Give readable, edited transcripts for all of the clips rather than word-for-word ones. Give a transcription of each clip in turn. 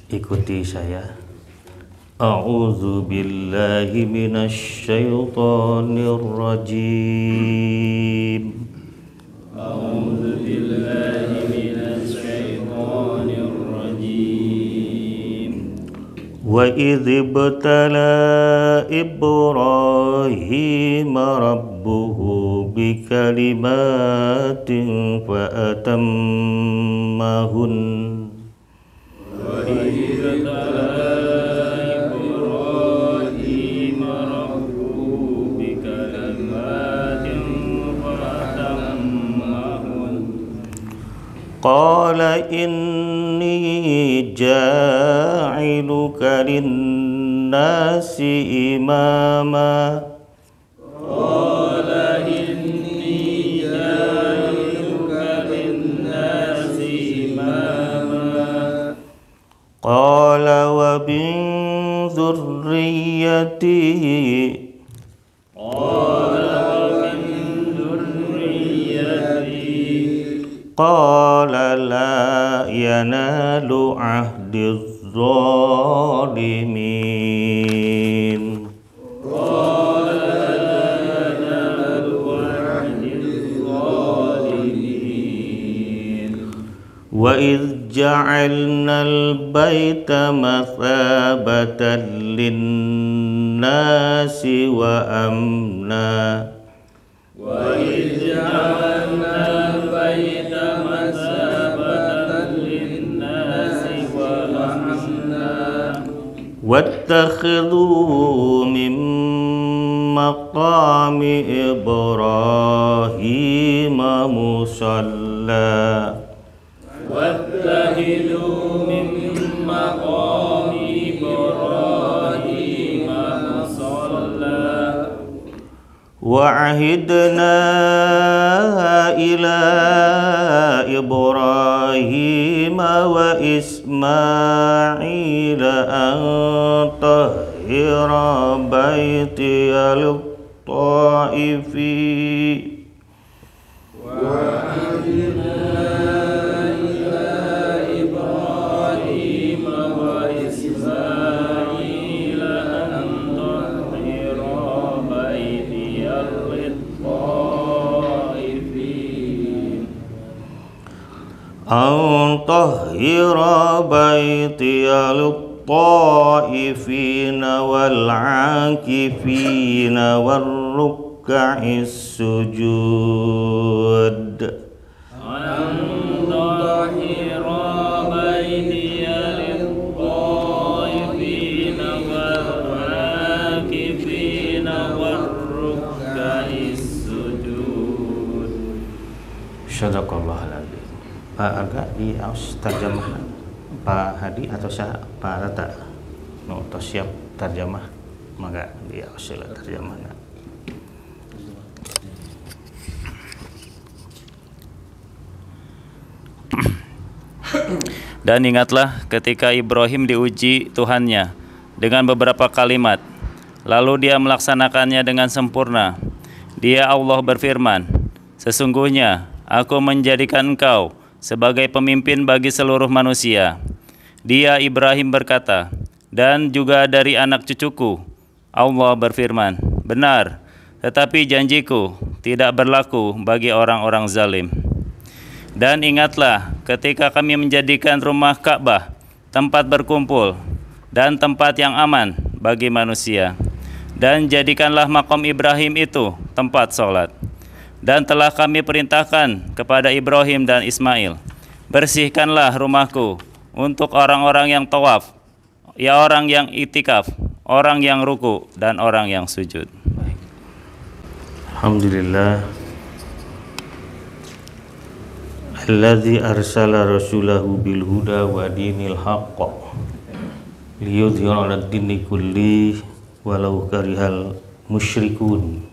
Ikuti saya. A'udzu billahi minasy syaithanir rajim. A'udzu billahi minasy syaithanir rajim. Wa idz ibtala Ibrahima rabbuhu bikalimatin fa atammahun. Qala inni ja'iluka linnasi imama. Qala inni ja'iluka linnasi imama. Qala wa min dzurriyyati. Qala la yanalu ahdiz zalimin. Qala la yanalu ahdiz zalimin. Wa idh ja'alna al-baita mathabatan lin-nasi wa amna. Wa idh ja'alna al-baita mathabatan lin-nasi wa amna. Wattakhidhu min maqami Ibrahima musalla. Wattakhidhu min maqami Ibrahima musalla. Wa'ahidna ila Ibrahima wa Ismaila an tahhira baitiya lit-ta'ifi. An tahhira baitiya lit-ta'ifina wal-'akifina war-ruk'is sujud. An tahhira baitiya lit-ta'ifina wal-'akifina war-ruk'is sujud. Sadaqallahul adzim. Pak agak di aus terjemah Pak Hadi atau saya Pak Rata no to siap terjemah maka di aus terjemah. Dan ingatlah ketika Ibrahim diuji Tuhannya dengan beberapa kalimat, lalu dia melaksanakannya dengan sempurna. Dia Allah berfirman, sesungguhnya aku menjadikan engkau sebagai pemimpin bagi seluruh manusia. Dia Ibrahim berkata, dan juga dari anak cucuku. Allah berfirman, benar, tetapi janjiku tidak berlaku bagi orang-orang zalim. Dan ingatlah ketika kami menjadikan rumah Ka'bah tempat berkumpul dan tempat yang aman bagi manusia. Dan jadikanlah makom Ibrahim itu tempat sholat. Dan telah kami perintahkan kepada Ibrahim dan Ismail, bersihkanlah rumahku untuk orang-orang yang tawaf, ya orang yang itikaf, orang yang ruku, dan orang yang sujud. Alhamdulillah. Alladzi arsala rasulahu bil huda wa dinil haqq liyudhhira 'alad dini kulli walau karihal musyrikun.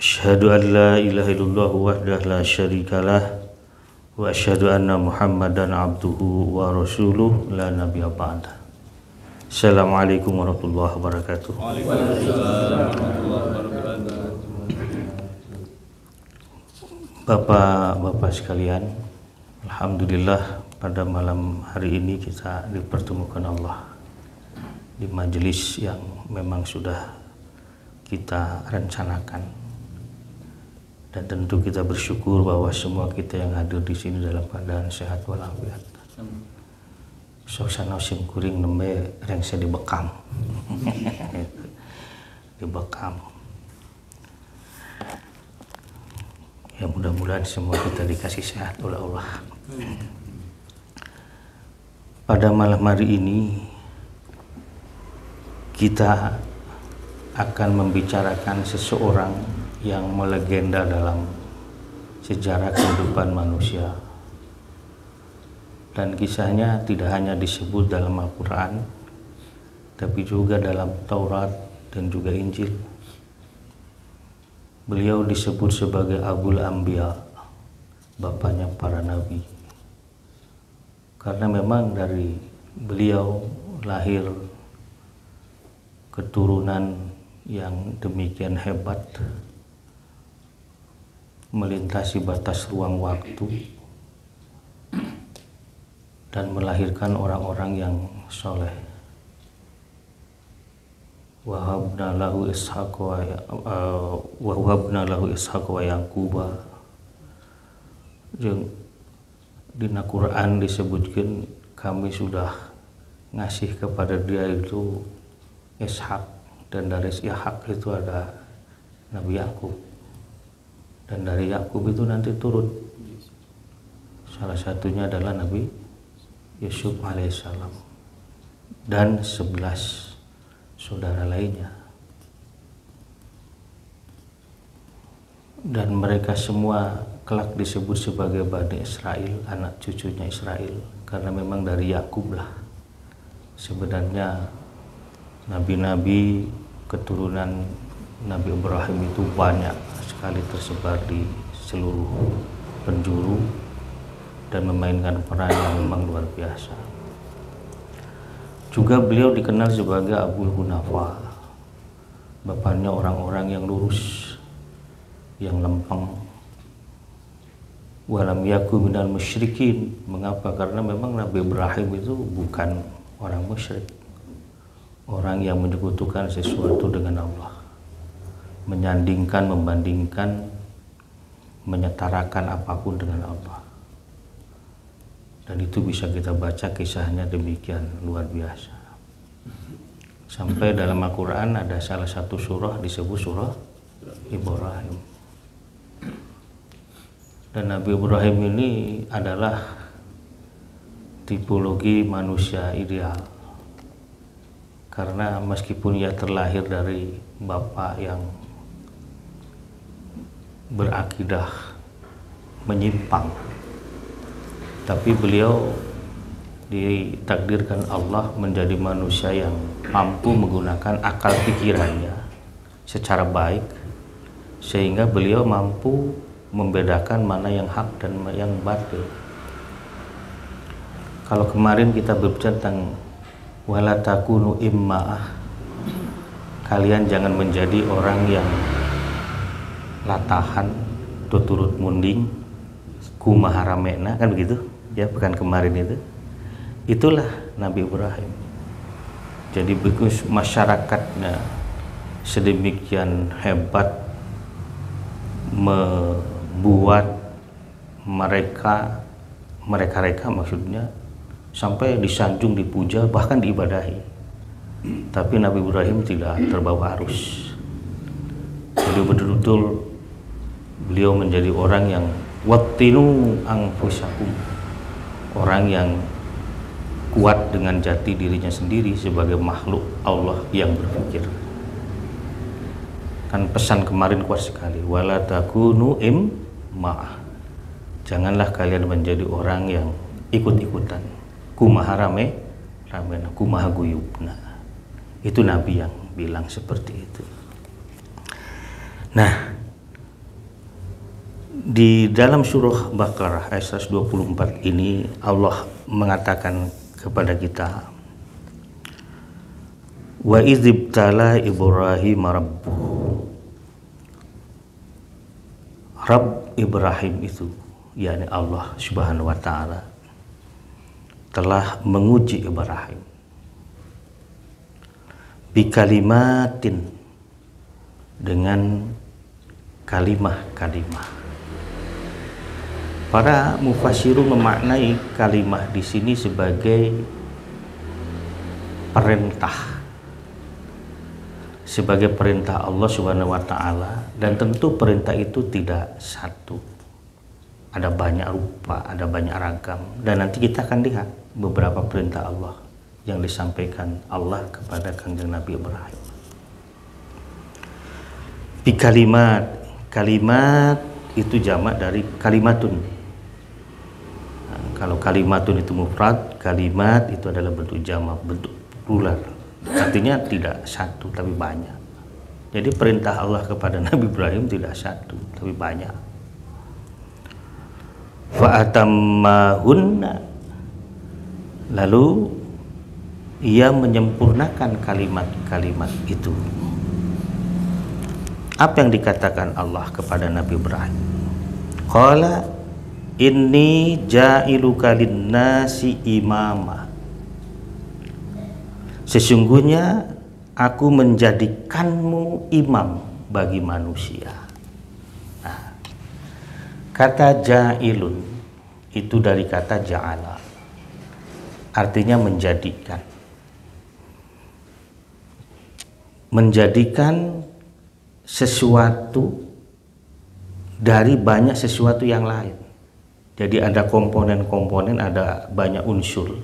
Asyhadu an la ilaha illallah wahdahu la syarikalah wa asyhadu anna Muhammadan abduhu wa rasuluh la nabiyya ba'da. Assalamualaikum warahmatullahi wabarakatuh. Waalaikumsalam warahmatullahi wabarakatuh. Bapak-bapak sekalian, alhamdulillah pada malam hari ini kita dipertemukan Allah di majelis yang memang sudah kita rencanakan, dan tentu kita bersyukur bahwa semua kita yang hadir di sini dalam keadaan sehat walafiat. Suasana sim kuring nembe rengse dibekam. Dibekam. Ya mudah-mudahan semua kita dikasih sehat oleh Allah. Pada malam hari ini kita akan membicarakan seseorang yang melegenda dalam sejarah kehidupan manusia, dan kisahnya tidak hanya disebut dalam Al-Quran tapi juga dalam Taurat dan juga Injil. Beliau disebut sebagai Abul Anbiya, bapaknya para nabi, karena memang dari beliau lahir keturunan yang demikian hebat, melintasi batas ruang waktu dan melahirkan orang-orang yang soleh. Wahabna lahu Ishaq wa Yaquba. Jeung dina Quran disebutkan kami sudah ngasih kepada dia itu Ishaq, dan dari Ishaq itu ada Nabi Yakub, dan dari Yakub itu nanti turun salah satunya adalah Nabi Yusuf alaihissalam dan 11 saudara lainnya, dan mereka semua kelak disebut sebagai Bani Israel, anak cucunya Israel, karena memang dari Yakub lah sebenarnya nabi-nabi keturunan Nabi Ibrahim itu banyak sekali tersebar di seluruh penjuru dan memainkan peran yang memang luar biasa. Juga beliau dikenal sebagai Abul Hunafa, bapaknya orang-orang yang lurus, yang lempeng. Walam yaku minal musyrikin. Mengapa? Karena memang Nabi Ibrahim itu bukan orang musyrik, orang yang menyekutukan sesuatu dengan Allah, menyandingkan, membandingkan, menyetarakan apapun dengan Allah. Dan itu bisa kita baca kisahnya demikian luar biasa. Sampai dalam Al-Quran ada salah satu surah disebut surah Ibrahim. Dan Nabi Ibrahim ini adalah tipologi manusia ideal, karena meskipun ia terlahir dari bapak yang berakidah menyimpang, tapi beliau ditakdirkan Allah menjadi manusia yang mampu menggunakan akal pikirannya secara baik, sehingga beliau mampu membedakan mana yang hak dan yang batil. Kalau kemarin kita berbicara tentang wala takunu imma'ah, kalian jangan menjadi orang yang latahan, tuturut munding, kumaharamena, kan begitu ya, bukan kemarin itu. Itulah Nabi Ibrahim. Jadi begitu masyarakatnya sedemikian hebat, membuat mereka maksudnya sampai disanjung, dipuja, bahkan diibadahi. Tapi Nabi Ibrahim tidak terbawa arus. Jadi betul-betul beliau menjadi orang yang wattinu anfusakum, orang yang kuat dengan jati dirinya sendiri sebagai makhluk Allah yang berpikir. Kan pesan kemarin kuat sekali, wala takunu imma'ah, janganlah kalian menjadi orang yang ikut-ikutan, kumaha ramena, kumaha guyubna. Itu Nabi yang bilang seperti itu. Nah, di dalam surah Baqarah ayat 124 ini Allah mengatakan kepada kita, wa idzibtala Ibrahim rabbuh. Rabb Ibrahim itu yakni Allah Subhanahu wa taala telah menguji Ibrahim bikalimatin, dengan kalimah-kalimah. Para mufassirun memaknai kalimah di sini sebagai perintah, sebagai perintah Allah Subhanahu wa taala, dan tentu perintah itu tidak satu. Ada banyak rupa, ada banyak ragam, dan nanti kita akan lihat beberapa perintah Allah yang disampaikan Allah kepada Kanjeng Nabi Ibrahim. Bi kalimat, kalimat itu jamak dari kalimatun. Nah, kalau kalimatun itu mufrad, kalimat itu adalah bentuk jamak, bentuk plural. Artinya tidak satu tapi banyak. Jadi perintah Allah kepada Nabi Ibrahim tidak satu tapi banyak. Fa'atammahunna, lalu ia menyempurnakan kalimat-kalimat itu. Apa yang dikatakan Allah kepada Nabi Ibrahim? Qala inni ja'iluka linnasi imama, sesungguhnya aku menjadikanmu imam bagi manusia. Nah, kata ja'ilun itu dari kata ja'ala, artinya menjadikan. Menjadikan sesuatu dari banyak sesuatu yang lain. Jadi ada komponen-komponen, ada banyak unsur,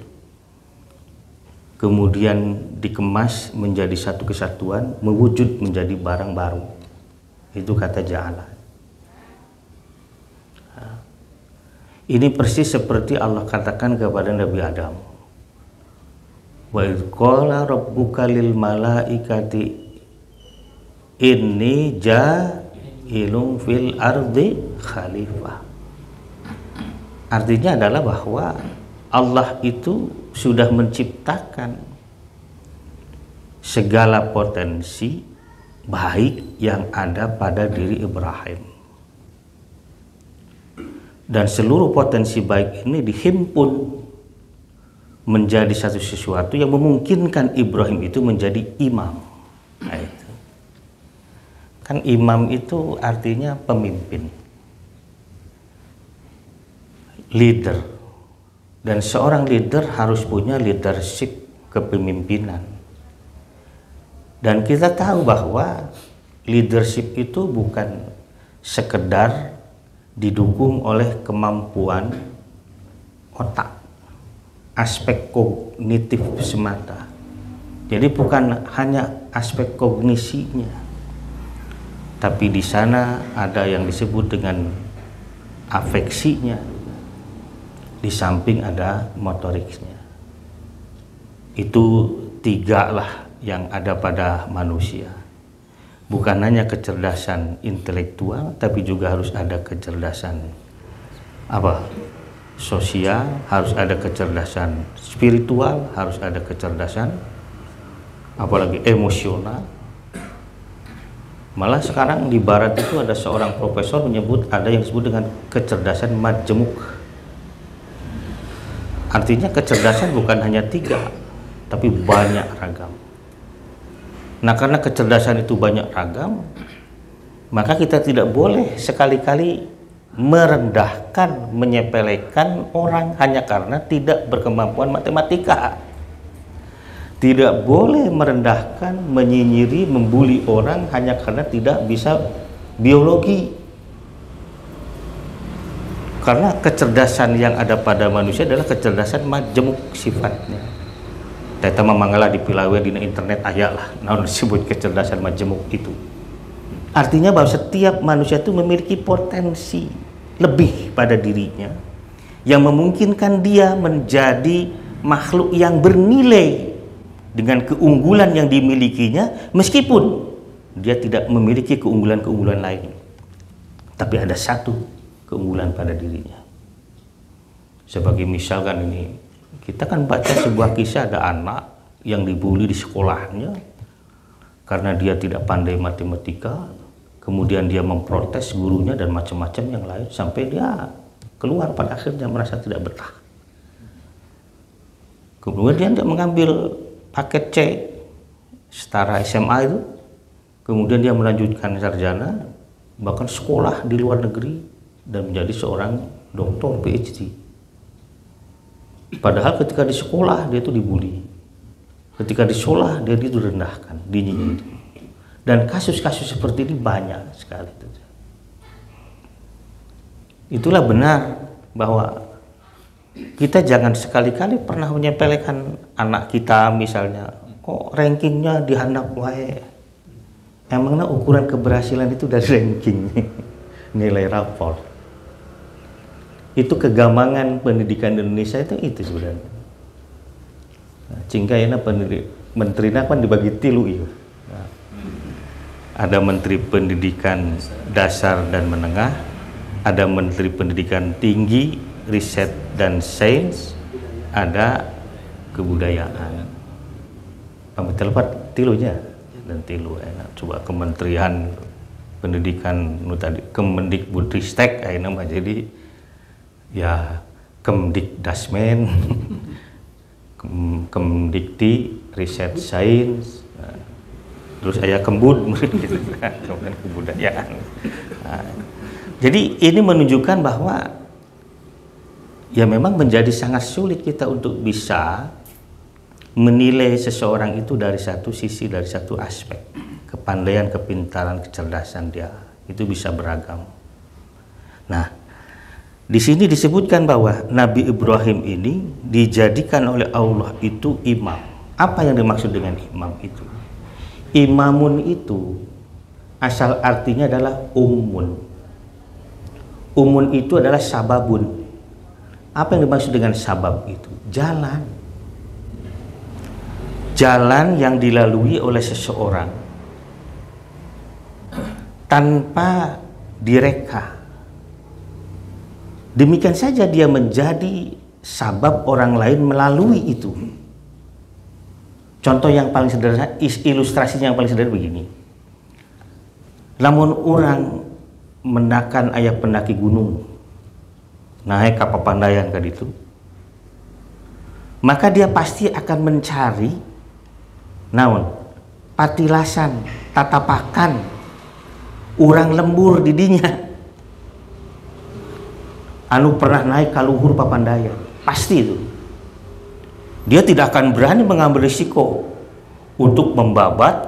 kemudian dikemas menjadi satu kesatuan, mewujud menjadi barang baru. Itu kata ja'ala. Ini persis seperti Allah katakan kepada Nabi Adam, wa idh qala rabbuka lil malaikati inni ja'ilun fil ardi khalifah. Artinya adalah bahwa Allah itu sudah menciptakan segala potensi baik yang ada pada diri Ibrahim, dan seluruh potensi baik ini dihimpun menjadi satu sesuatu yang memungkinkan Ibrahim itu menjadi imam. Nah, itu kan imam itu artinya pemimpin, leader, dan seorang leader harus punya leadership, kepemimpinan. Dan kita tahu bahwa leadership itu bukan sekedar didukung oleh kemampuan otak, aspek kognitif semata. Jadi bukan hanya aspek kognisinya, tapi di sana ada yang disebut dengan afeksinya, di samping ada motoriknya. Itu tiga lah yang ada pada manusia. Bukan hanya kecerdasan intelektual, tapi juga harus ada kecerdasan sosial, harus ada kecerdasan spiritual, harus ada kecerdasan apalagi emosional. Malah sekarang di barat itu ada seorang profesor menyebut ada yang disebut dengan kecerdasan majemuk. Artinya kecerdasan bukan hanya tiga, tapi banyak ragam. Nah, karena kecerdasan itu banyak ragam, maka kita tidak boleh sekali-kali merendahkan, menyepelekan orang hanya karena tidak berkemampuan matematika. Tidak boleh merendahkan, menyinyiri, membuli orang hanya karena tidak bisa biologi. Karena kecerdasan yang ada pada manusia adalah kecerdasan majemuk sifatnya. Kita memanggala di pilawe di internet ayat lah, nah disebut kecerdasan majemuk itu. Artinya bahwa setiap manusia itu memiliki potensi lebih pada dirinya yang memungkinkan dia menjadi makhluk yang bernilai dengan keunggulan yang dimilikinya, meskipun dia tidak memiliki keunggulan-keunggulan lain, tapi ada satu keunggulan pada dirinya. Sebagai misalkan ini, kita kan baca sebuah kisah, ada anak yang dibully di sekolahnya karena dia tidak pandai matematika, kemudian dia memprotes gurunya dan macam-macam yang lain, sampai dia keluar pada akhirnya merasa tidak betah. Kemudian dia mengambil paket C setara SMA itu, kemudian dia melanjutkan sarjana, bahkan sekolah di luar negeri dan menjadi seorang doktor PhD. Padahal ketika di sekolah dia itu dibully, ketika di sekolah dia itu direndahkan, dinyinyi. Dan kasus-kasus seperti ini banyak sekali. Itulah benar bahwa kita jangan sekali-kali pernah menyepelekan anak kita, misalnya kok rankingnya dihandap wae. Emangnya ukuran keberhasilan itu dari ranking nilai rapor. Itu kegambangan pendidikan Indonesia itu sebenarnya. Cingkayana menteri kan dibagi tilu itu. Ada menteri pendidikan dasar dan menengah, ada menteri pendidikan tinggi, riset dan sains, ada kebudayaan. Kami terlepas tilunya dan tilu enak. Coba kementerian pendidikan tadi Kemendikbudristek nama jadi ya Kemdikdasmen, Kemdikti riset sains, terus ayah Kembud gitu, kemudian kebudayaan. Jadi ini menunjukkan bahwa ya memang menjadi sangat sulit kita untuk bisa menilai seseorang itu dari satu sisi, dari satu aspek. Kepandaian, kepintaran, kecerdasan dia itu bisa beragam. Nah, di sini disebutkan bahwa Nabi Ibrahim ini dijadikan oleh Allah itu imam. Apa yang dimaksud dengan imam itu? Imamun itu asal artinya adalah ummun. Ummun itu adalah sababun. Apa yang dimaksud dengan sabab itu? Jalan. Jalan yang dilalui oleh seseorang tanpa direka. Demikian saja dia menjadi sabab orang lain melalui itu. Contoh yang paling sederhana, ilustrasinya yang paling sederhana begini. Lamun orang mendakan ayah pendaki gunung, naik ke Papandayan kan itu, maka dia pasti akan mencari naon patilasan, tatapakan urang lembur didinya anu pernah naik ke luhur Papandayan. Pasti itu dia tidak akan berani mengambil risiko untuk membabat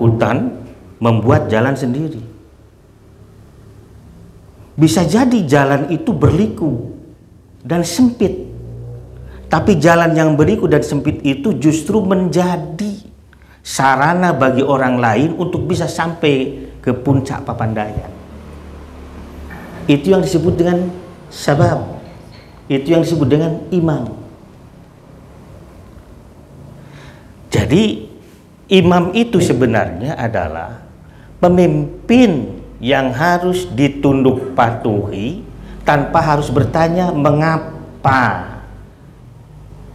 hutan, membuat jalan sendiri. Bisa jadi jalan itu berliku dan sempit, tapi jalan yang berliku dan sempit itu justru menjadi sarana bagi orang lain untuk bisa sampai ke puncak Papandayan. Itu yang disebut dengan sabab, itu yang disebut dengan imam. Jadi imam itu sebenarnya adalah pemimpin yang harus ditunduk patuhi tanpa harus bertanya mengapa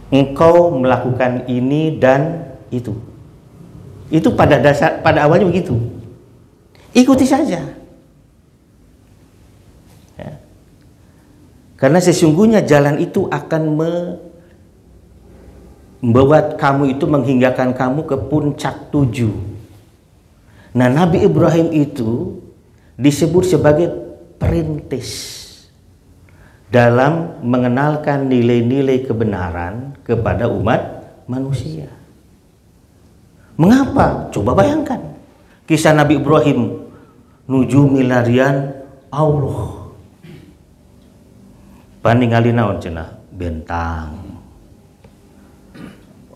engkau melakukan ini dan itu. Itu pada awalnya begitu. Ikuti saja. Ya. Karena sesungguhnya jalan itu akan membuat kamu itu, menghinggakan kamu ke puncak tuju. Nah, Nabi Ibrahim itu disebut sebagai perintis dalam mengenalkan nilai-nilai kebenaran kepada umat manusia. Mengapa? Coba bayangkan kisah Nabi Ibrahim nuju milarian Allah. Paningali naon cenah bentang.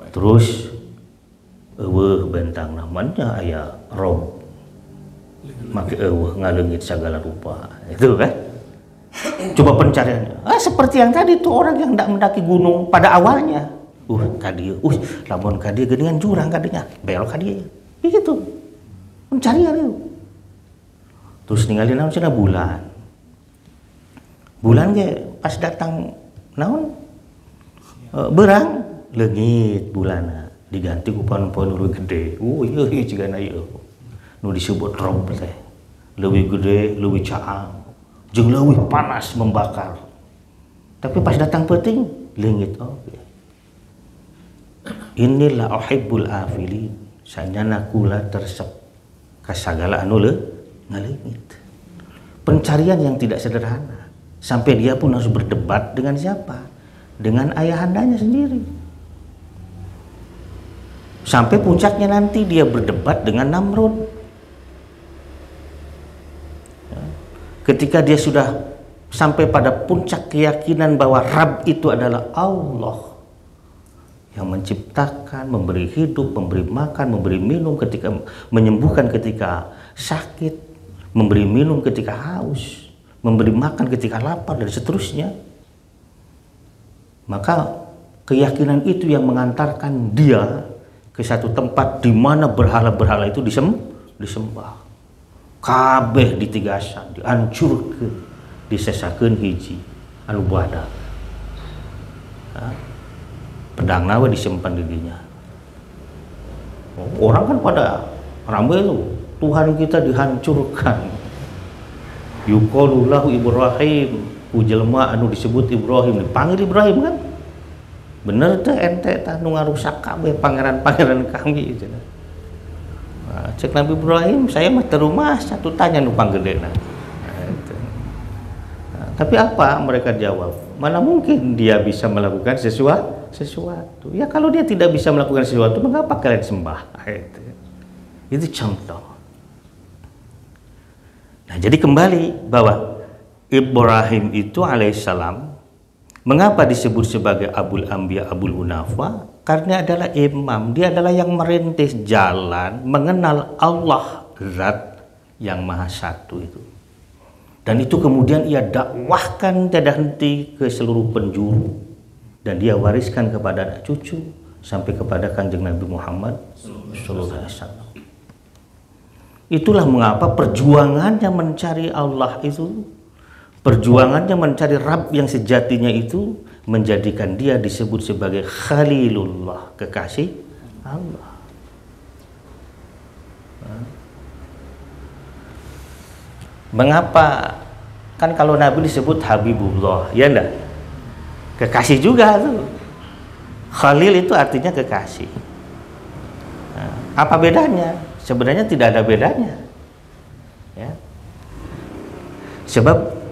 Terus bentang namanya aya rob. Make ngaleungit segala rupa. Itu kan? Coba pencariannya. Seperti yang tadi tuh orang yang hendak mendaki gunung pada awalnya. Kadieu. Lamun kadieu geuningan jurang kadinya. Belok kadieu. Begitu. Pencarian itu. Terus ningali naon cenah bulan. Bulan ge pas datang naon? Berang leungit bulanna diganti ku pohon-pohon leuwih gede. Ieu cigana ieu. Nu disebut rob teh. Leuwih gede, leuwih caang. Jeung leuwih panas membakar. Tapi pas datang peuting leungit oge. inilah uhibbul afilin, sanyana kula tersep kasagala anu ngaleungit. Pencarian yang tidak sederhana, sampai dia pun harus berdebat dengan siapa? Dengan ayahandanya sendiri. Sampai puncaknya nanti dia berdebat dengan Namrud. Ketika dia sudah sampai pada puncak keyakinan bahwa Rabb itu adalah Allah yang menciptakan, memberi hidup, memberi makan, memberi minum ketika menyembuhkan ketika sakit, memberi minum ketika haus, memberi makan ketika lapar, dan seterusnya. Maka keyakinan itu yang mengantarkan dia ke satu tempat di mana berhala-berhala itu disembah. Kabeh ditigasan, dihancurkan, disesakeun hiji anu badak. Pedang nawa disimpan di dinya. Orang kan pada ramai lu, Tuhan kita dihancurkan. Yuqalu lahu Ibrahim, ujelma anu disebut Ibrahim, dipanggil Ibrahim kan? Bener teh ente tah nu ngarusak kabeh pangeran-pangeran kami itu. Nah, cek Nabi Ibrahim, saya mah teu rumah satu tanya nu panggedena. Tapi apa mereka jawab? Mana mungkin dia bisa melakukan sesuatu. Ya kalau dia tidak bisa melakukan sesuatu, mengapa kalian sembah? Itu contoh. Nah, jadi kembali bahwa Ibrahim itu alaihissalam, mengapa disebut sebagai Abul Anbiya, Abul Hunafa? Karena adalah imam, dia adalah yang merintis jalan mengenal Allah, Zat yang Maha Satu itu. Dan itu kemudian ia dakwahkan tiada henti ke seluruh penjuru, dan dia wariskan kepada anak cucu sampai kepada Kanjeng Nabi Muhammad SAW. Itulah mengapa perjuangannya mencari Allah itu, perjuangannya mencari Rabb yang sejatinya itu menjadikan dia disebut sebagai Khalilullah, kekasih Allah. Mengapa? Kan kalau Nabi disebut Habibullah, ya enggak? Kekasih juga tuh. Khalil itu artinya kekasih. Nah, apa bedanya? Sebenarnya tidak ada bedanya. Ya. Sebab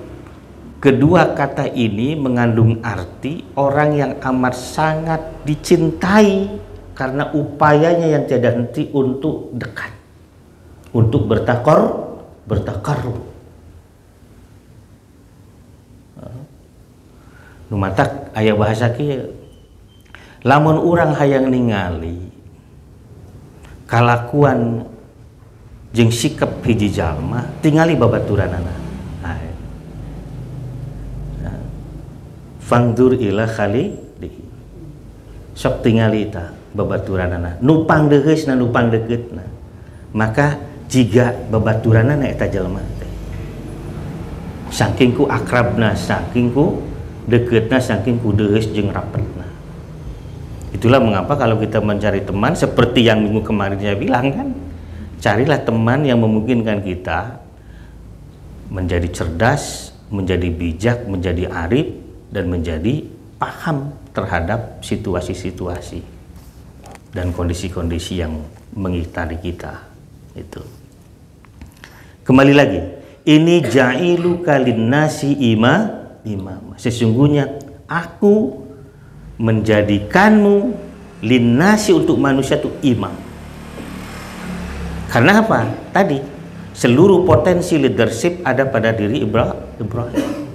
kedua kata ini mengandung arti orang yang amat sangat dicintai karena upayanya yang tiada henti untuk dekat, untuk bertakarrub. Numatak aya bahasa kieu, lamun urang hayang ningali kalakuan jeung sikap hiji jalma, tingali babaturanana. Fangdur ila khalidihi, sok tingali ta babaturanana, nupang degeusna nupang dekeutna, maka jiga babaturanana eta jalma teh saking ku akrabna, saking ku dekeutna, saking ku deus jeung rapetna. Itulah mengapa kalau kita mencari teman seperti yang minggu kemarin saya bilang kan, carilah teman yang memungkinkan kita menjadi cerdas, menjadi bijak, menjadi arif, dan menjadi paham terhadap situasi-situasi dan kondisi-kondisi yang mengitari kita. Itu. Kembali lagi, ini ja'ilu kalinnasi imam. Sesungguhnya aku menjadikanmu linnasi untuk manusia itu imam. Karena apa? Tadi seluruh potensi leadership ada pada diri Ibrahim.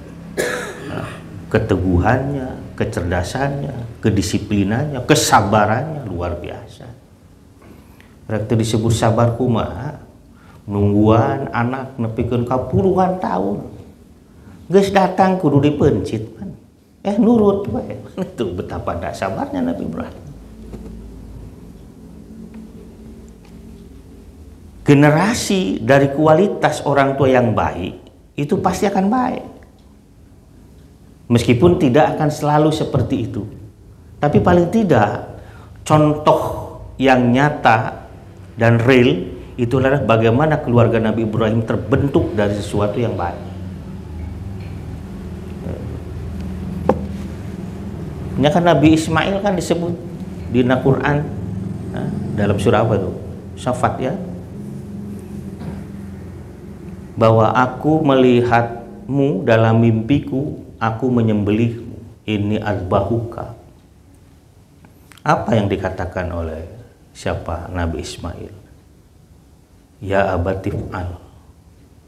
Keteguhannya, kecerdasannya, kedisiplinannya, kesabarannya luar biasa. Rekti disebut sabar kumaha, nungguan anak nepikeun ka puluhan tahun. Geus datang kudu dipencit man. Nurut wae. Itu betapa dak sabarnya Nabi Ibrahim. Generasi dari kualitas orang tua yang baik itu pasti akan baik. Meskipun tidak akan selalu seperti itu, tapi paling tidak contoh yang nyata dan real itu adalah bagaimana keluarga Nabi Ibrahim terbentuk dari sesuatu yang baik. Ya kan Nabi Ismail kan disebut di Quran, dalam surah apa itu? Syafat ya. Bahwa aku melihatmu dalam mimpiku, aku menyembelihmu. Ini azbahuka. Apa yang dikatakan oleh siapa? Nabi Ismail. Ya abatif al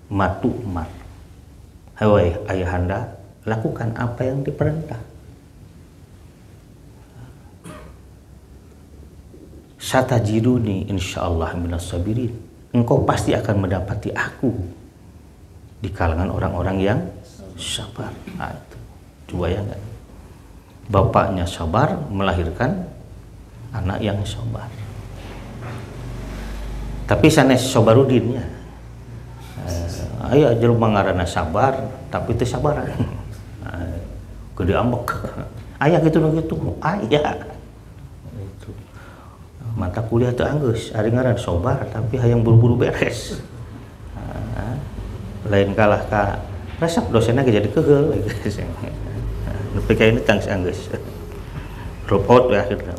matu'mar. Hai ayahanda, lakukan apa yang diperintah. Satajiduni insyaallah minas sabirin. Engkau pasti akan mendapati aku di kalangan orang-orang yang sabar. Nah, itu coba ya kan? Bapaknya sabar melahirkan anak yang sabar. Tapi sanes Sobarudin ya. Aya jelema ngaranna sabar, tapi teu sabaran. Gede ambek. Aya gitu. Aya. Itu. Mata kuliah teu anggeus, ari ngaran sabar tapi hayang buru-buru beres. Lain kalah ka resep dosennya jadi kegeul. Nepi ka ini tangis anggeus. Drop out ya akhirnya.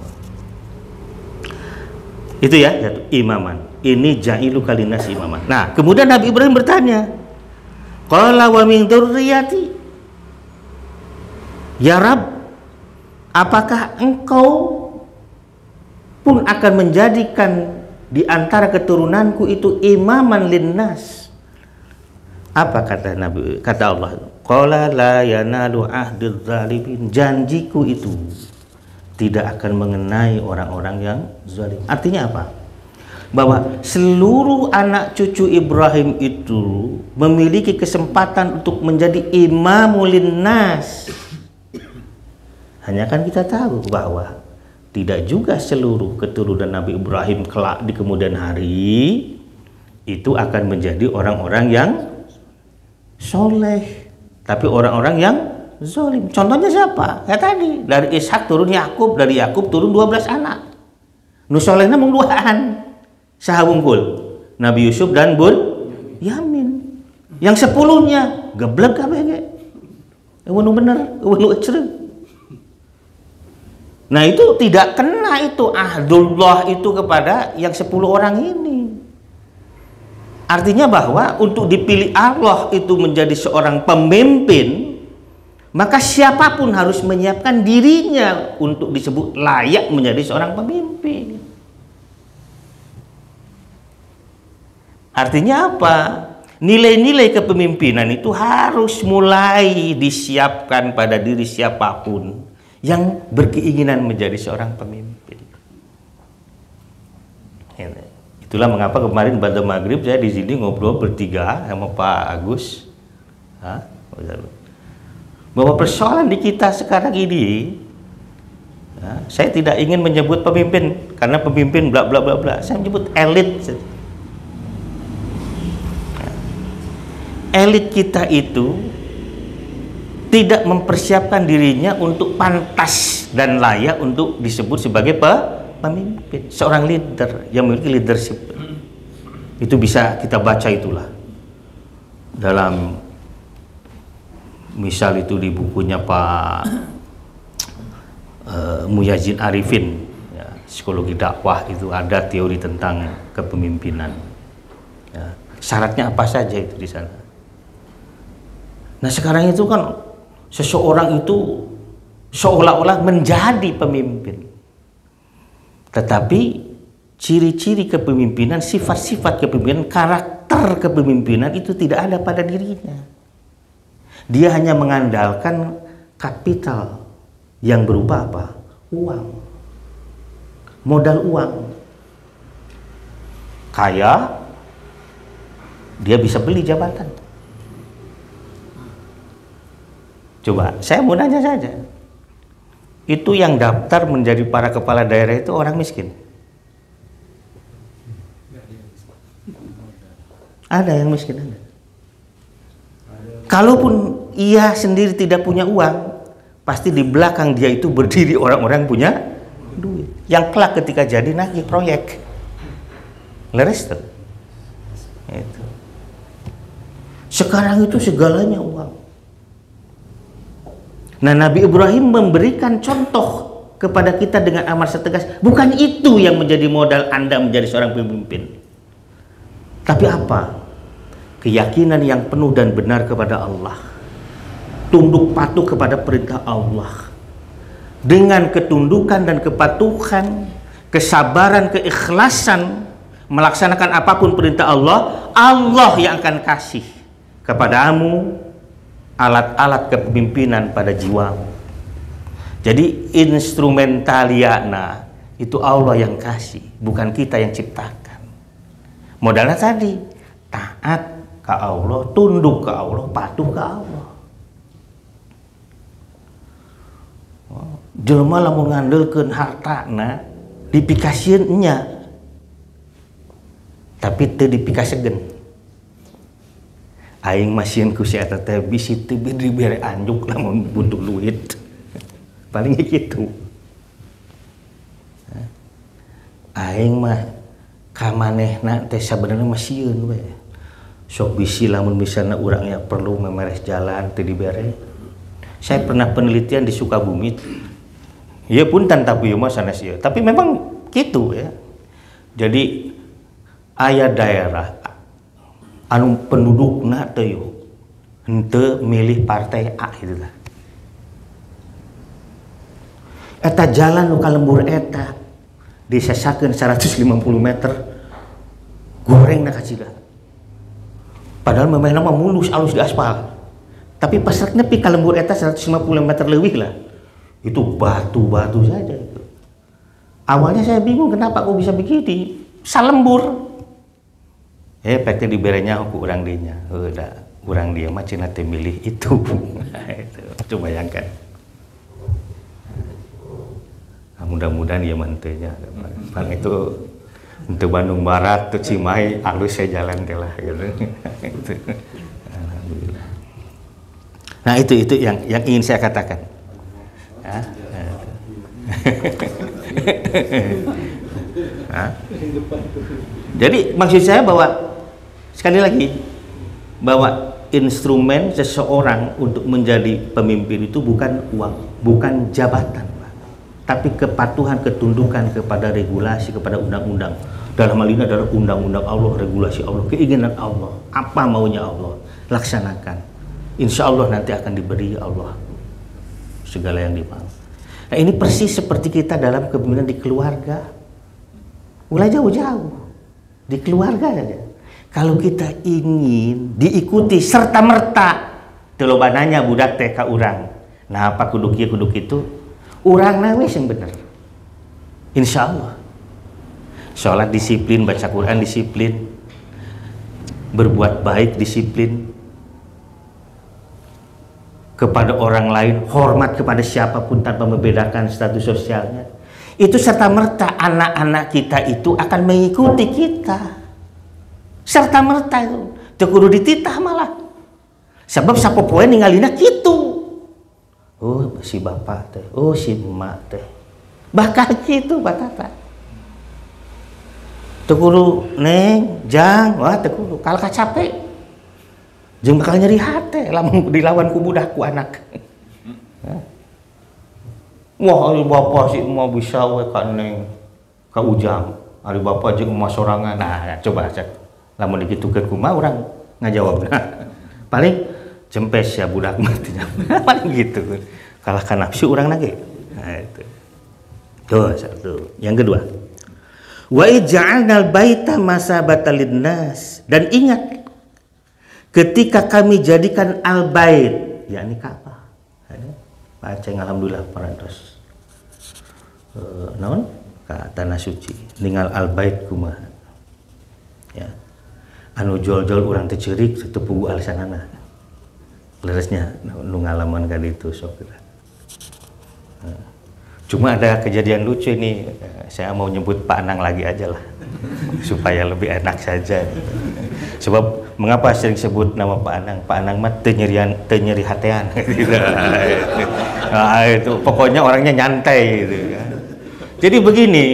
Itu ya, imaman. Ini ja'ilu kalinas imaman. Nah, kemudian Nabi Ibrahim bertanya, qala wa min dzurriyyati, ya Rabb, apakah engkau pun akan menjadikan di antara keturunanku itu imaman linnas? Apa kata Nabi? Kata Allah, qala la yanalu ahdiz zalimin, janjiku itu tidak akan mengenai orang-orang yang zalim. Artinya apa? Bahwa seluruh anak cucu Ibrahim itu memiliki kesempatan untuk menjadi imamul linnas. Hanya kan kita tahu bahwa tidak juga seluruh keturunan Nabi Ibrahim kelak di kemudian hari itu akan menjadi orang-orang yang soleh, tapi orang-orang yang zalim. Contohnya siapa? Ya tadi, dari Ishak turun Yakub, dari Yakub turun 12 anak. Nu solehna mung duaan. Saha wungkul? Nabi Yusuf dan Yamin. Yang 10-nya geblek kabeh ge. Eueuh nu bener, eueuh nu ecreug. Nah, itu tidak kena itu ahdullah itu kepada yang 10 orang ini. Artinya bahwa untuk dipilih Allah itu menjadi seorang pemimpin, maka siapapun harus menyiapkan dirinya untuk disebut layak menjadi seorang pemimpin. Artinya apa? Nilai-nilai kepemimpinan itu harus mulai disiapkan pada diri siapapun yang berkeinginan menjadi seorang pemimpin. Itulah mengapa kemarin pada maghrib saya di sini ngobrol bertiga sama Pak Agus. Bahwa persoalan di kita sekarang ini, saya tidak ingin menyebut pemimpin karena pemimpin bla bla bla bla. Saya menyebut elit. Elit kita itu tidak mempersiapkan dirinya untuk pantas dan layak untuk disebut sebagai pemimpin, seorang leader yang memiliki leadership. Itu bisa kita baca itulah dalam misal itu di bukunya Pak Muyazin Arifin ya, psikologi dakwah, itu ada teori tentang kepemimpinan ya, syaratnya apa saja itu di sana. Nah, sekarang itu kan seseorang itu seolah-olah menjadi pemimpin, tetapi ciri-ciri kepemimpinan, sifat-sifat kepemimpinan, karakter kepemimpinan itu tidak ada pada dirinya. Dia hanya mengandalkan kapital yang berupa apa? Uang, modal uang. Kaya, dia bisa beli jabatan. Coba, saya mau nanya saja. Itu yang daftar menjadi para kepala daerah itu orang miskin? Ada yang miskin? Ada. Kalaupun ia sendiri tidak punya uang, pasti di belakang dia itu berdiri orang-orang punya duit. Yang kelak ketika jadi nagih proyek. Leres tuh. Itu. Sekarang itu segalanya uang. Nah, Nabi Ibrahim memberikan contoh kepada kita dengan amar setegas. Bukan itu yang menjadi modal Anda menjadi seorang pemimpin. Tapi apa? Keyakinan yang penuh dan benar kepada Allah. Tunduk patuh kepada perintah Allah. Dengan ketundukan dan kepatuhan, kesabaran, keikhlasan, melaksanakan apapun perintah Allah, Allah yang akan kasih kepadamu alat-alat kepemimpinan pada jiwamu. Jadi instrumentaliana itu Allah yang kasih, bukan kita yang ciptakan. Modalnya tadi, taat ke Allah, tunduk ke Allah, patuh ke Allah. Jelema lamun ngandeukeun hartana dipikasieunnya, tapi teu dipikasegeun. Aing masieun ku si eta teh bisi teu dibere anjuk lamun butuh duit. Paling gitu. Aing mah ka manehna teh sabenerna mah sieun we. Sok bisi lamun misalna urangnya perlu memeres jalan teu dibere. Saya pernah penelitian di Sukabumi. Ya punten tapi ieu mah sanes ieu. Tapi memang gitu ya. Jadi aya daerah anu pendudukna teh henteu milih partai A gitu lah. Eta jalan nu ka lembur eta disesakeun 150 meter goreng na kacida. Padahal memangna mah mulus alus di aspal. Tapi pas rek nepi ka lembur eta 150 meter leuwih lah. Itu batu-batu saja itu. Awalnya saya bingung kenapa kok bisa begitu. Salembur. Pekte diberenya ku urang dinya. Heuda, urang dia mah cenah teh milih itu. Itu coba bayangkan. Mudah-mudahan dia mantenya. Pan itu untuk Bandung Barat tuh Cimahi alus saya jalan ke lah gitu. Alhamdulillah. Nah itu yang ingin saya katakan. Ya. Nah. Jadi maksud saya bahwa sekali lagi bahwa instrumen seseorang untuk menjadi pemimpin itu bukan uang, bukan jabatan. Tapi kepatuhan, ketundukan kepada regulasi, kepada undang-undang. Dalam hal ini adalah undang-undang Allah, regulasi Allah, keinginan Allah. Apa maunya Allah, laksanakan. Insya Allah nanti akan diberi Allah segala yang dimau. Nah ini persis seperti kita dalam kepemimpinan di keluarga. Mulai jauh-jauh. Di keluarga saja. Kalau kita ingin diikuti serta-merta, telobananya budak teh ka urang. Nah apa kudu kieu kudu kitu? Urang wis yang bener. Insya Allah. Sholat disiplin, baca Quran disiplin, berbuat baik disiplin, kepada orang lain hormat kepada siapapun tanpa membedakan status sosialnya. Itu serta merta anak-anak kita itu akan mengikuti kita. Serta merta itu. Teu kudu dititah malah. Sebab sapopoe ningalina kitu. Oh si bapak teh, oh si emak teh, bahkan gitu batata. Tekulu neng, jang, wah tekulu, kalau capek, jeng bakal nyeri hati, lamun dilawan ku budak ku anak. Wah ari bapak si emak bisa we ka neng, ka ujang, ari bapak jeung emak sorangan. Nah coba cek, lamun digitukeun kumaha urang ngajawabna. Paling jempes ya budak mati paling gitu kalahkan nafsu orang lagi. Nah itu tuh satu. Yang kedua, wa ij'alnal baita masabatan linnas, dan ingat ketika kami jadikan al bait yakni Ka'bah. Baca alhamdulillah parantos naon ka tanah suci ningal al bait kumaha ya anu jol-jol urang teu ceurik teu pugu alisanana. Leresnya nu ngalaman kan itu sok. Cuma ada kejadian lucu ini, saya mau nyebut Pak Anang lagi aja lah supaya lebih enak saja. Sebab mengapa sering sebut nama Pak Anang? Pak Anang mah teu nyeri hatean. Nah, itu pokoknya orangnya nyantai gitu kan. Jadi begini,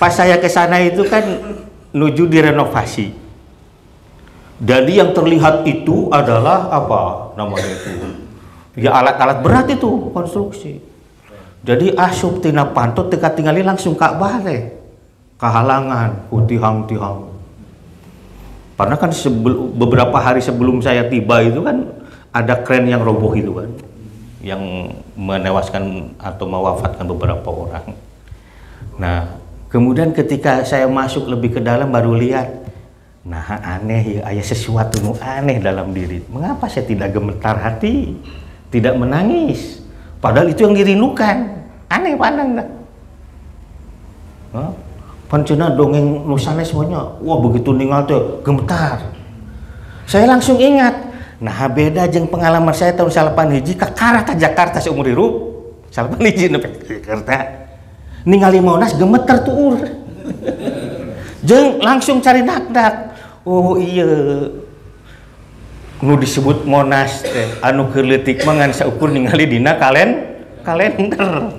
pas saya ke sana itu kan nuju direnovasi. Jadi yang terlihat itu adalah apa namanya itu? Ya alat-alat berat itu konstruksi. Jadi asup tina pantut teka tinggali langsung Ka'bah teh. Kehalangan kutihang-tihang. Karena kan beberapa hari sebelum saya tiba itu kan ada kren yang roboh itu kan, yang menewaskan atau mewafatkan beberapa orang. Nah, kemudian ketika saya masuk lebih ke dalam baru lihat, nah aneh ya, ada sesuatu aneh dalam diri. Mengapa saya tidak gemetar hati, tidak menangis? Padahal itu yang dirindukan. Aneh pandang dah. Pancena dongeng nusane semuanya, wah begitu ninggal tuh gemetar. Saya langsung ingat, nah beda jeung pengalaman saya tahun 81 ka Jakarta seumur hidup. 81 nepi Jakarta. Ningali Monas gemeter tuh. Jeung langsung cari dak-dak. Oh iya. Nu disebut Monas teh anu keur leutik mangan saukur ningali dina kalender.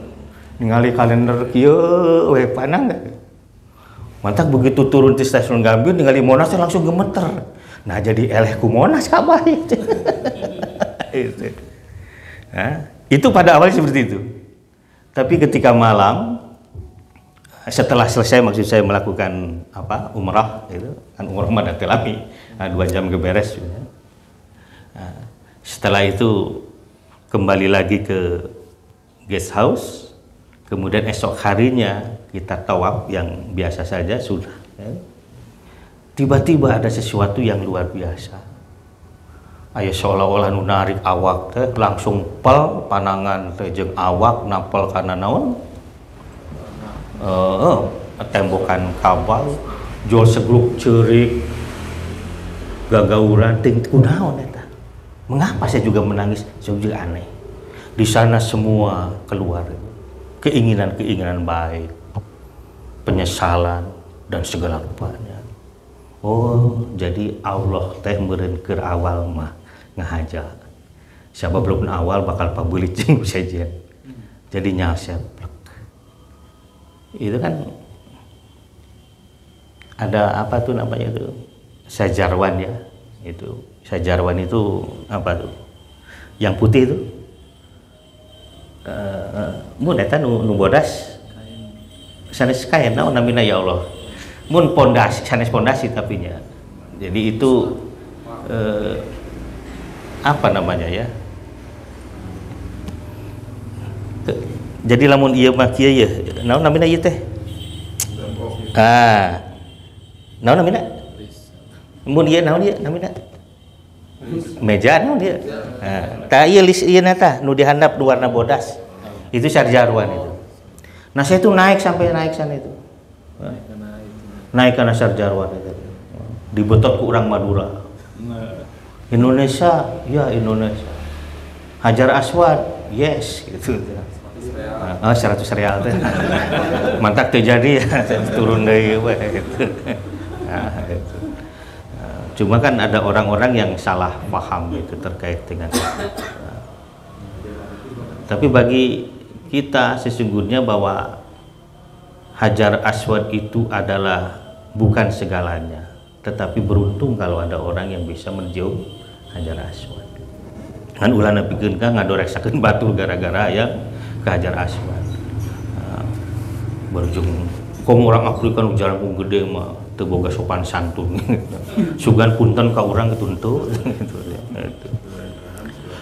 Ningali kalender kieu we panang. Mantap begitu turun di stasiun Gambir ningali Monas langsung gemeter. Nah jadi eleh ku Monas Ka'bah itu. Nah, itu pada awalnya seperti itu. Tapi ketika malam setelah selesai maksud saya melakukan umrah itu kan umrah mah telami 2 jam keberes. Nah, setelah itu kembali lagi ke guest house. Kemudian esok harinya kita tawaf yang biasa saja sudah. Tiba-tiba ada sesuatu yang luar biasa. Aya seolah-olah nu narik awak teh langsung pel panangan teh jeung awak nampel kana naon? Tembokan Ka'bah, jol segluk ceurik gagauran ting kunaon eta. Mengapa saya juga menangis? Saya juga aneh. Di sana semua keluar. Keinginan-keinginan baik, penyesalan dan segala rupanya. Oh, jadi Allah teh meureun keur awal mah ngahaja. Siapa belum awal bakal pabelit jeung saja. Jadi nyasep. Itu kan ada apa tuh namanya tuh? Sajarwan ya. Itu sajarwan itu apa tuh? Yang putih itu. Mun eta nu bodas sanes kain naon namina ya Allah. Mun pondasi sanes pondasi tapi nya. Jadi itu apa namanya ya? Jadi lamun ieu mah kieu ye, naon namina ieu teh? Naon namina? Mun ieu naon ieu namina? Meja naon dia. Tah ieu lis ieu tah nu dihandap nu warna bodas. Itu sarjarwan itu. Nah saya tuh naik sampai naik sana itu. Naik karena sarjarwan itu. Dibetot ku urang Madura. Indonesia, ya Indonesia. Hajar Aswad, yes gitu. 100 real teh. Mantak teh jadi ya turun deui we gitu. Nah, itu. Cuma kan ada orang-orang yang salah paham itu terkait dengan itu. Tapi bagi kita sesungguhnya bahwa Hajar Aswad itu adalah bukan segalanya, tetapi beruntung kalau ada orang yang bisa menjauh Hajar Aswad. Kan ulah nepikeun ka ngadoreksakeun batu gara-gara ya ke Hajar Aswad. Berujung komo orang Afrika nu jarang gede mah teu boga sopan santun. Sugan punten ka urang ketuntu gitu.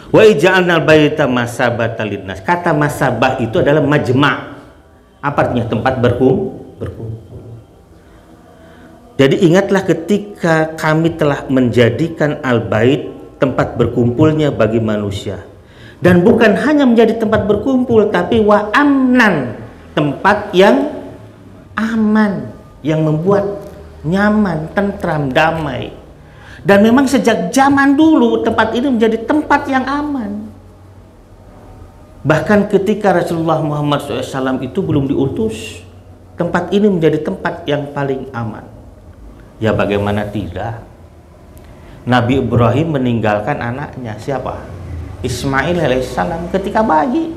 Wa ija'alnal baita masabatan linnas. Kata masabah itu adalah majma'. Apa artinya? Tempat berkumpul. Jadi ingatlah ketika kami telah menjadikan al-bait tempat berkumpulnya bagi manusia. Dan bukan hanya menjadi tempat berkumpul, tapi wa amnan, tempat yang aman, yang membuat nyaman, tentram, damai. Dan memang sejak zaman dulu tempat ini menjadi tempat yang aman. Bahkan ketika Rasulullah Muhammad SAW itu belum diutus, tempat ini menjadi tempat yang paling aman. Ya bagaimana tidak? Nabi Ibrahim meninggalkan anaknya, siapa? Ismail alaihissalam ketika bayi.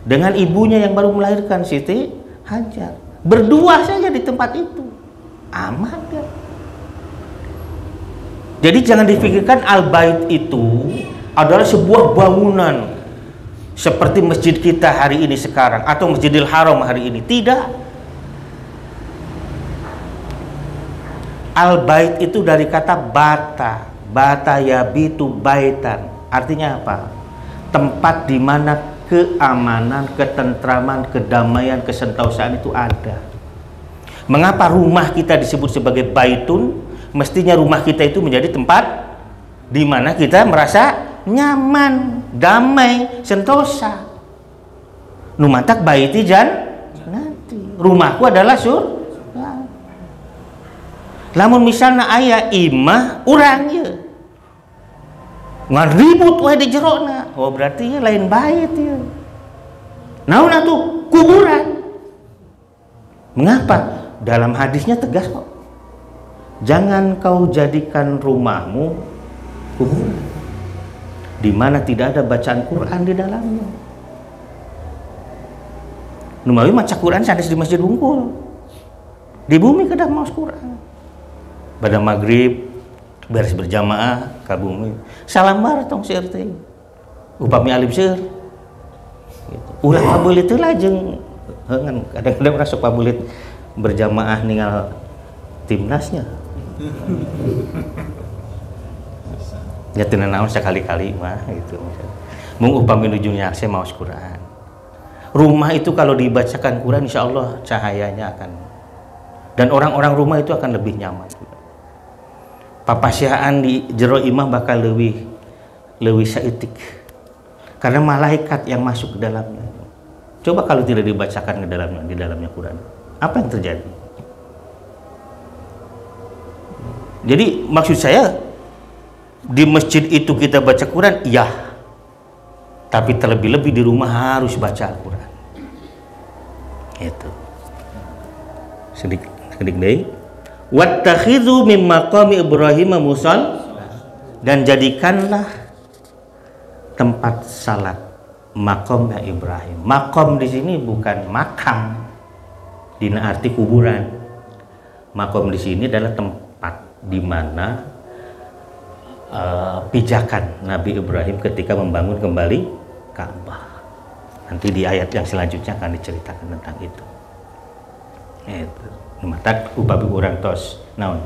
Dengan ibunya yang baru melahirkan, Siti Hajar. Berdua saja di tempat itu. Aman ya. Jadi jangan dipikirkan al-bait itu adalah sebuah bangunan seperti masjid kita hari ini sekarang atau Masjidil Haram hari ini. Tidak. Al-bait itu dari kata bata. Bata yabitu baitan. Artinya apa? Tempat di mana keamanan, ketentraman, kedamaian, kesentausaan itu ada. Mengapa rumah kita disebut sebagai baitun? Mestinya rumah kita itu menjadi tempat di mana kita merasa nyaman, damai, sentosa. Numatak baiti jan nanti. Rumahku adalah surga. Lamun misalnya ayah imah urang ya. Ngan ribut wae di jerona. Oh berarti ya lain bait ya. Naon atuh kuburan. Mengapa? Dalam hadisnya tegas kok. Jangan kau jadikan rumahmu kuburan, di mana tidak ada bacaan Quran di dalamnya. Numawi maca Quran sadis di Masjid Bungkul. Di bumi kedah maos Quran. Pada maghrib beres berjamaah ka bumi. Salam bar tong seueur teh. Upami alim seueur. Gitu. Ulah pabelit teh lajeng heungan kadang-kadang urang sok pabelit berjamaah ninggal timnasnya. Ya teu naon sekali-kali mah gitu. Mung upami nuju nyaksi maos Quran. Rumah itu kalau dibacakan Quran insya Allah cahayanya akan, dan orang-orang rumah itu akan lebih nyaman. Papasiaan di jero imah bakal lebih saeutik. Karena malaikat yang masuk ke dalamnya. Coba kalau tidak dibacakan di dalamnya Quran, apa yang terjadi? Jadi maksud saya, di masjid itu kita baca Quran, iya. Tapi terlebih-lebih di rumah harus baca Al-Quran. Itu. Sedikit deh. Wattakhidhu min maqami Ibrahim musal, dan jadikanlah tempat salat makamnya Ibrahim. Makam di sini bukan makam dina arti kuburan. Makam di sini adalah tempat di mana pijakan Nabi Ibrahim ketika membangun kembali Ka'bah. Nanti di ayat yang selanjutnya akan diceritakan tentang itu. Itu. Matak upabi urang tos naon?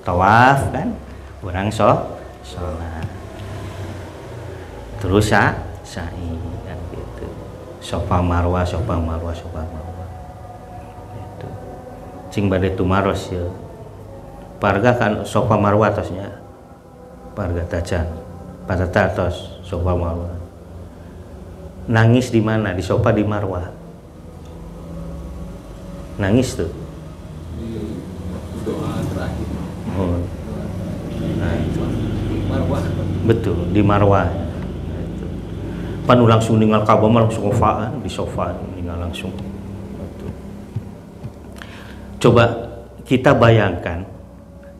Tawaf kan? Urang sholat. Terus sa'i kan gitu. Sofa marwah. Itu. Cing bade tumaros ya. Parga kan sofa marwah tosnya. Parga tacan. Patata tos sofa marwah. Nangis di mana? Di sofa di marwah. Nangis tuh. Doa terakhir. Oh. Nah, itu. Marwah. Betul, di marwah. Itu. Pan langsung ninggal Ka'bah langsung sofaan, di sofa ninggal langsung. Betul. Coba kita bayangkan,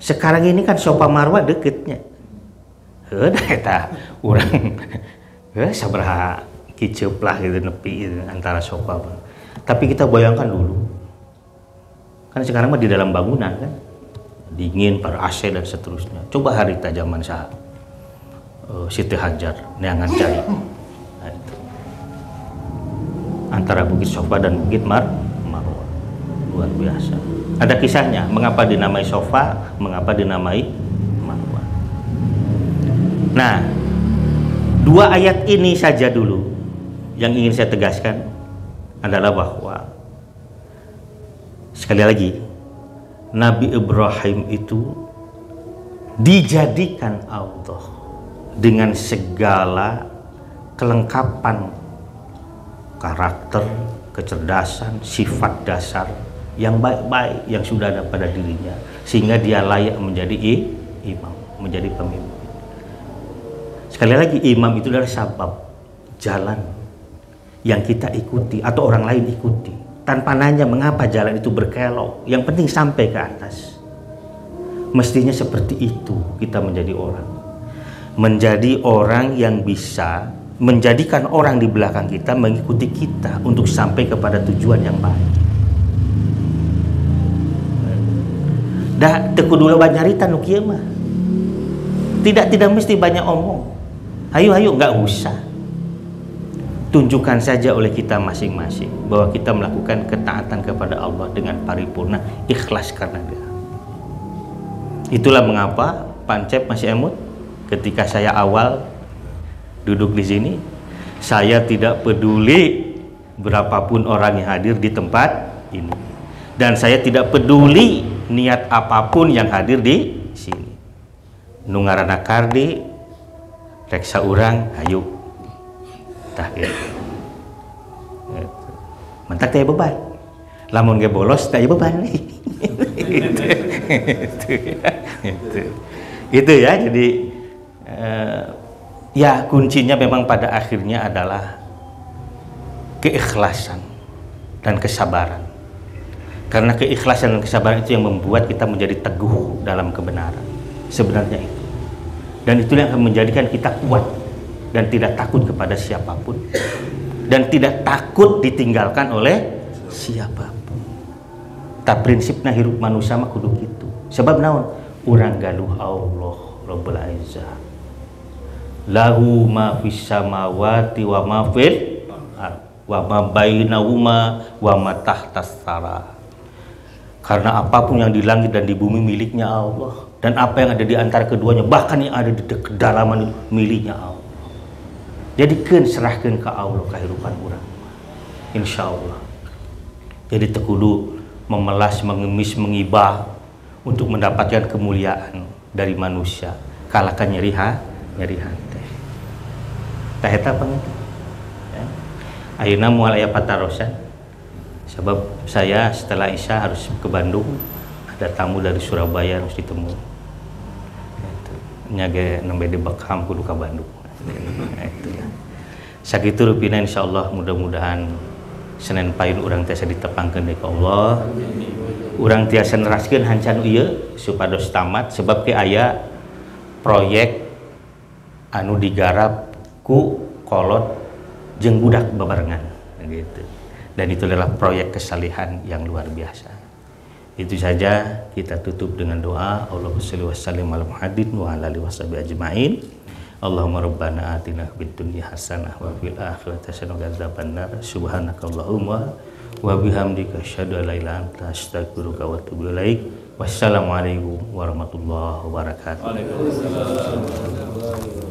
sekarang ini kan sofa marwah deketnya. Heuh eta urang sabaraha kiceup lah gitu nepi gitu, antara sofa. Tapi kita bayangkan dulu. Kan sekarang mah di dalam bangunan kan, dingin, para AC dan seterusnya. Coba harita zaman saha Siti Hajar neangan cai. Nah, itu. Antara Bukit Sofa dan Bukit Marwah. Luar biasa. Ada kisahnya, mengapa dinamai Sofa, mengapa dinamai Marwah. Nah, dua ayat ini saja dulu yang ingin saya tegaskan adalah bahwa sekali lagi, Nabi Ibrahim itu dijadikan Allah dengan segala kelengkapan karakter, kecerdasan, sifat dasar yang baik-baik yang sudah ada pada dirinya, sehingga dia layak menjadi imam, menjadi pemimpin. Sekali lagi, imam itu adalah sabab, jalan yang kita ikuti atau orang lain ikuti. Tanpa nanya mengapa jalan itu berkelok, yang penting sampai ke atas. Mestinya seperti itu kita menjadi orang. Menjadi orang yang bisa menjadikan orang di belakang kita mengikuti kita untuk sampai kepada tujuan yang baik. Dah teku dulu banyak nyarita nu kieu mah. Tidak mesti banyak omong. Hayu nggak usah. tunjukkan saja oleh kita masing-masing bahwa kita melakukan ketaatan kepada Allah dengan paripurna, ikhlas karena Dia. Itulah mengapa Pancep masih emut ketika saya awal duduk di sini, saya tidak peduli berapapun orang yang hadir di tempat ini, dan saya tidak peduli niat apapun yang hadir di sini. Nungarana kardi reksa urang ayo tah gitu. Mentak teh beban, lamun ge bolos teh beban. Itu ya. Jadi ya kuncinya memang pada akhirnya adalah keikhlasan dan kesabaran. Karena keikhlasan dan kesabaran itu yang membuat kita menjadi teguh dalam kebenaran. Sebenarnya itu. Dan itu yang akan menjadikan kita kuat dan tidak takut kepada siapapun. Dan tidak takut ditinggalkan oleh siapapun. Tak prinsipna hirup manusia mah kudu kitu. Sebab naon? Urang galuh Allah Rabbul Izzah. Lahu ma fis samawati wa ma fil wa ma bainahuma wa ma tahtas sara. Karena apapun yang di langit dan di bumi miliknya Allah, dan apa yang ada di antara keduanya, bahkan yang ada di kedalaman miliknya Allah. Jadi serahkan ke Allah kehidupan orang, insya Allah. Jadi tekudu memelas, mengemis, mengibah untuk mendapatkan kemuliaan dari manusia. Kalahkan nyeri hati. Tah eta panggih. Ayeuna moal aya patarosan. Sebab saya setelah Isya harus ke Bandung, ada tamu dari Surabaya harus ditemu. Nyage nembe di Bekam kudu ka Bandung. Itu ya. Sakitu rupina insyaallah mudah-mudahan Senin Payun urang tiasa ditepangkeun deui ka Allah. Urang tiasa neraskeun hancan ieu supados tamat sebab ke aya proyek anu digarap ku kolot jeung budak babarengan gitu. Dan itu adalah proyek kesalihan yang luar biasa. Itu saja, kita tutup dengan doa. Allahumma shalli wa sallim ala Muhammadin wa ala alihi washabihi ajmain. Allahumma rabbana atina fid dunya hasanah wa fil akhirati hasanah wa qina adzabannar. Subhanakallahumma wa bihamdika asyhadu an la ilaha illa anta astaghfiruka wa atubu ilaik. Wassalamualaikum warahmatullahi wabarakatuh. Waalaikumsalam.